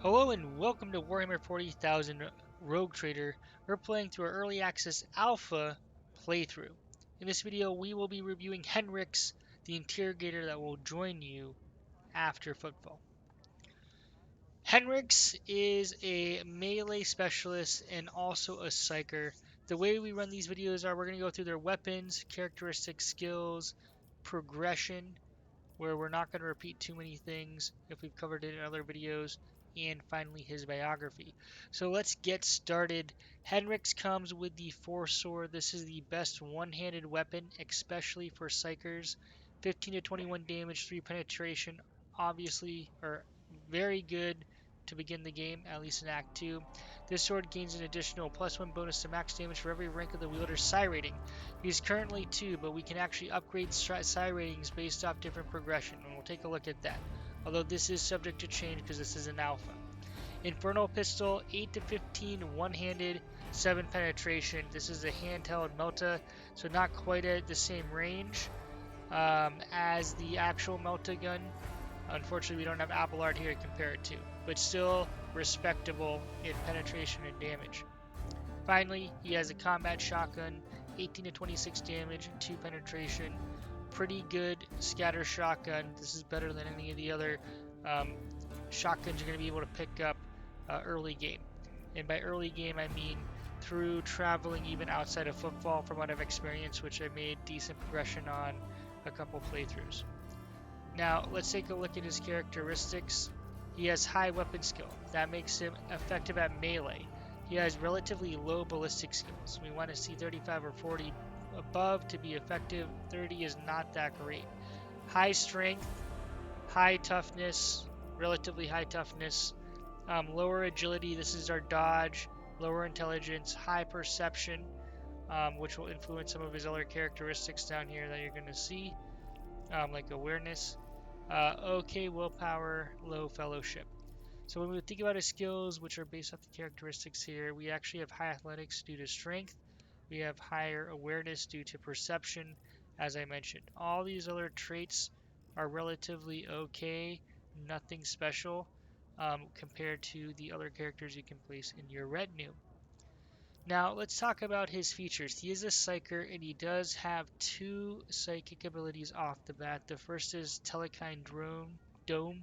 Hello and welcome to Warhammer 40,000 Rogue Trader. We're playing through our early access alpha playthrough. In this video, we will be reviewing Heinrix, the interrogator that will join you after footfall. Heinrix is a melee specialist and also a psyker. The way we run these videos are we're going to go through their weapons, characteristics, skills, progression, where we're not going to repeat too many things if we've covered it in other videos, and finally his biography. So let's get started. Heinrix comes with the Force Sword. This is the best one-handed weapon, especially for Psykers. 15 to 21 damage, 3 penetration, obviously, or very good to begin the game, at least in Act 2. This sword gains an additional +1 bonus to max damage for every rank of the wielder's psi rating. He's currently 2, but we can actually upgrade psi ratings based off different progression, and we'll take a look at that. Although this is subject to change because this is an alpha. Infernal Pistol, 8 to 15, one-handed, 7 penetration. This is a handheld Melta, so not quite at the same range as the actual Melta gun. Unfortunately, we don't have Abelard here to compare it to, but still respectable in penetration and damage. Finally, he has a combat shotgun, 18 to 26 damage, 2 penetration. Pretty good scatter shotgun. This is better than any of the other shotguns you're going to be able to pick up early game. And by early game, I mean through traveling even outside of footfall from what I've experienced, which I made decent progression on a couple playthroughs. Now, let's take a look at his characteristics. He has high weapon skill. That makes him effective at melee. He has relatively low ballistic skills. We want to see 35 or 40 above to be effective. 30 is not that great. High strength, high toughness, relatively high toughness, lower agility. This is our dodge. Lower intelligence, high perception, which will influence some of his other characteristics down here that you're going to see, like awareness. Okay willpower, low fellowship. So when we think about his skills, which are based off the characteristics here, we actually have high athletics due to strength. We have higher awareness due to perception, as I mentioned. All these other traits are relatively okay, nothing special compared to the other characters you can place in your retinue. Now, let's talk about his features. He is a Psyker, and he does have 2 psychic abilities off the bat. The first is Telekine Dome.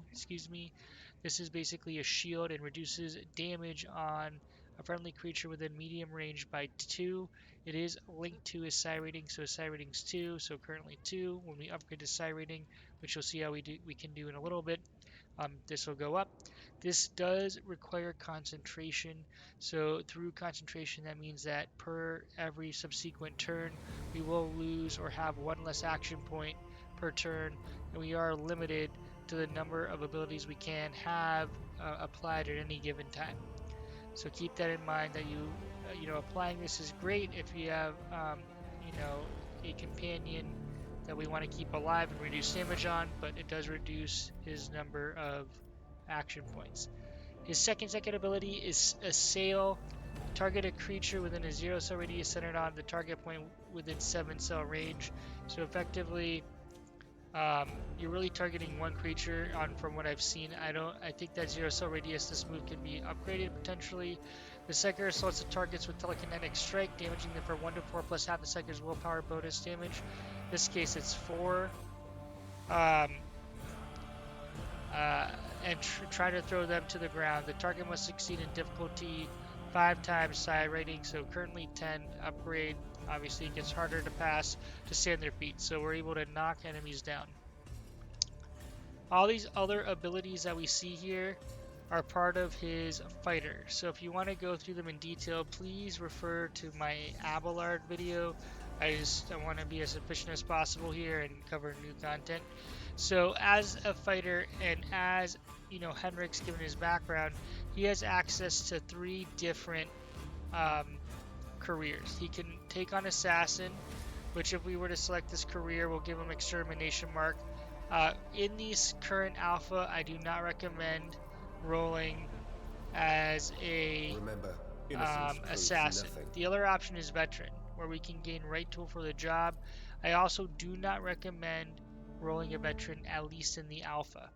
This is basically a shield and reduces damage on a friendly creature within medium range by 2. It is linked to his psi rating, so his psi rating is 2, so currently 2. When we upgrade his psi rating, which you'll see how we can do in a little bit, this will go up. This does require concentration, so through concentration that means that per every subsequent turn we will lose or have 1 less action point per turn, and we are limited to the number of abilities we can have applied at any given time. So keep that in mind, that applying this is great if you have a companion that we want to keep alive and reduce damage on, but it does reduce his number of action points. His second ability is Assail. Target a creature within a 0 cell radius centered on the target point within 7 cell range. So effectively, you're really targeting one creature from what I've seen. I think that 0 cell radius, this move can be upgraded potentially. The Psyker assaults the targets with telekinetic strike, damaging them for 1 to 4 plus half the Psyker's willpower bonus damage. In this case, it's 4. And try to throw them to the ground. The target must succeed in difficulty 5 times psi rating, so currently 10. Upgrade, obviously it gets harder to pass to stay on their feet, so we're able to knock enemies down. All these other abilities that we see here are part of his fighter, so if you want to go through them in detail, please refer to my Abelard video. I want to be as efficient as possible here and cover new content. So as a fighter, and as Heinrix, given his background, he has access to 3 different careers. He can take on Assassin, which if we were to select this career will give him Extermination Mark. In these current alpha, I do not recommend rolling as a Assassin. The other option is Veteran, where we can gain right tool for the job. I also do not recommend rolling a Veteran, at least in the alpha.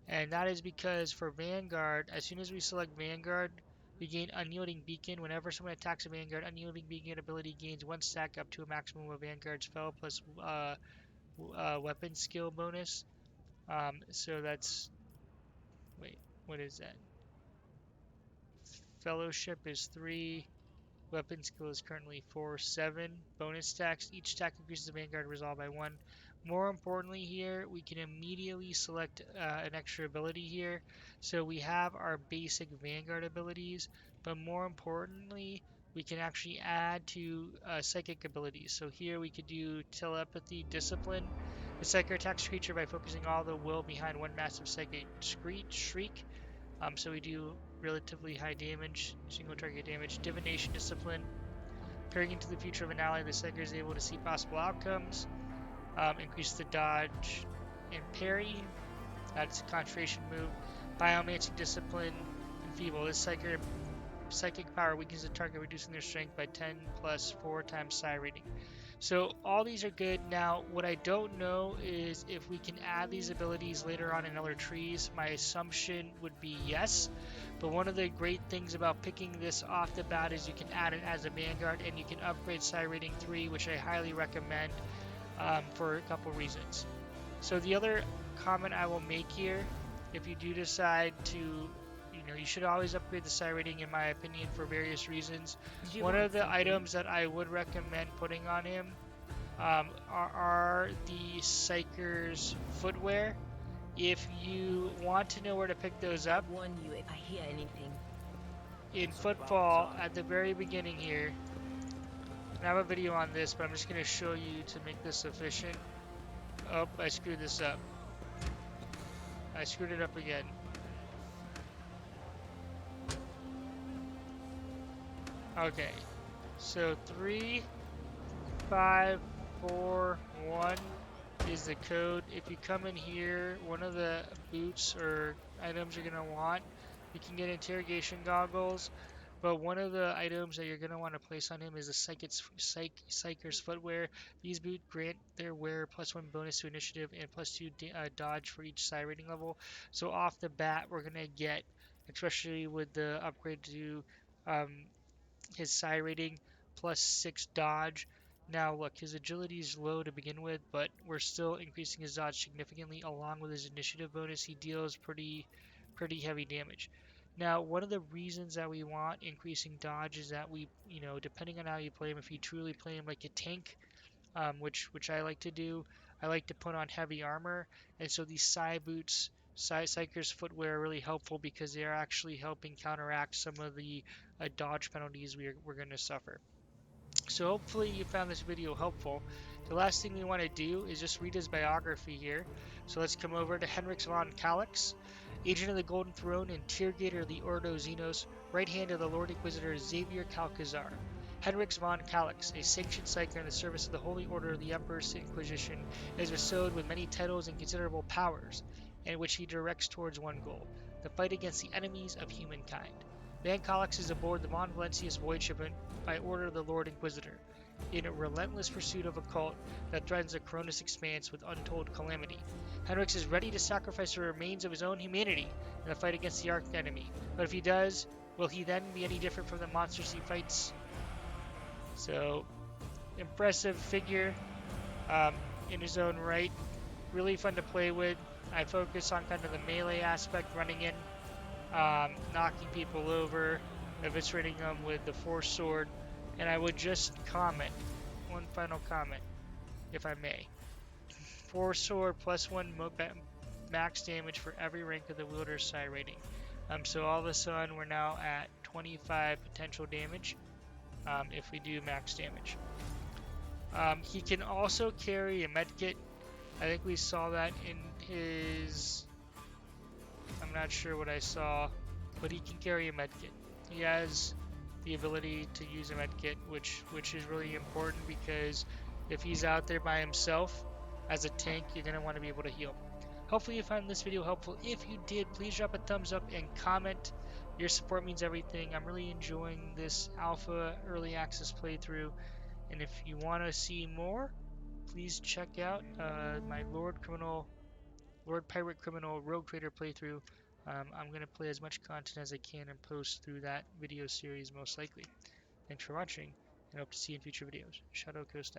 And that is because for Vanguard, as soon as we select Vanguard, we gain Unyielding Beacon. Whenever someone attacks a Vanguard, Unyielding Beacon ability gains 1 stack up to a maximum of Vanguard's spell plus weapon skill bonus. So that's, wait, what is that? Fellowship is 3. Weapon skill is currently 4, 7 bonus stacks. Each stack increases the Vanguard resolve by 1. More importantly here, we can immediately select an extra ability here. So we have our basic Vanguard abilities, but more importantly, we can actually add to psychic abilities. So here we could do telepathy, discipline. The Psyker attacks creature by focusing all the will behind one massive psychic shriek. So we do relatively high damage, single target damage. Divination, discipline. Peering into the future of an ally, the Psyker is able to see possible outcomes. Increase the dodge and parry. That's a concentration move. Biomancy, discipline, enfeeble. This psychic power weakens the target, reducing their strength by 10 plus 4 times psi rating. So all these are good. Now, what I don't know is if we can add these abilities later on in other trees. My assumption would be yes. But one of the great things about picking this off the bat is you can add it as a Vanguard and you can upgrade psi rating 3, which I highly recommend for a couple reasons. So the other comment I will make here, if you do decide to, you should always upgrade the psi rating in my opinion for various reasons. One of the items that I would recommend putting on him are the Psyker's footwear. If you want to know where to pick those up, Warn you if I hear anything. In Footfall, at the very beginning here, I have a video on this, but I'm just going to show you to make this efficient. Oh, I screwed this up. I screwed it up again. Okay, so 3, 5, 4, 1 is the code. If you come in here, one of the boots or items you're going to want, you can get interrogation goggles, but one of the items that you're going to want to place on him is the Psyker's footwear. These boots grant their wearer +1 bonus to initiative and +2 dodge for each psi rating level. So off the bat, we're going to get, especially with the upgrade to his psi rating, +6 dodge. Now look, his agility is low to begin with, but we're still increasing his dodge significantly. Along with his initiative bonus, he deals pretty heavy damage. Now, one of the reasons that we want increasing dodge is that we, depending on how you play him, if you truly play him like a tank, which I like to do, I like to put on heavy armor, and so these psi boots, Psyker's footwear are really helpful because they are actually helping counteract some of the dodge penalties we're going to suffer. So hopefully you found this video helpful. The last thing we want to do is just read his biography here. So let's come over to Heinrix von Calix, agent of the Golden Throne and Tiergater of the Ordo Xenos, right hand of the Lord Inquisitor Xavier Calcazar. Heinrix von Calix, a sanctioned psyker in the service of the Holy Order of the Emperor's Inquisition, is bestowed with many titles and considerable powers, in which he directs towards one goal, the fight against the enemies of humankind. Van Calix is aboard the Von Valentius voyage ship by order of the Lord Inquisitor, in a relentless pursuit of a cult that threatens the Cronus expanse with untold calamity. Heinrix is ready to sacrifice the remains of his own humanity in the fight against the arch-enemy, but if he does, will he then be any different from the monsters he fights? So, impressive figure in his own right, really fun to play with. I focus on kind of the melee aspect, running in, knocking people over, eviscerating them with the Force Sword, and I would just comment, one final comment, if I may. Force Sword +1 max damage for every rank of the wielder's psi rating. So all of a sudden we're now at 25 potential damage if we do max damage. He can also carry a medkit. I think we saw that in his... I'm not sure what I saw, but he can carry a medkit. He has the ability to use a medkit, which is really important because if he's out there by himself as a tank, you're going to want to be able to heal. Hopefully you found this video helpful. If you did, please drop a thumbs up and comment. Your support means everything. I'm really enjoying this alpha early access playthrough, and if you want to see more, please check out my Lord Criminal Lord Pirate Criminal Rogue Trader playthrough. I'm going to play as much content as I can and post through that video series most likely. Thanks for watching, and hope to see you in future videos. Shadow Coast out.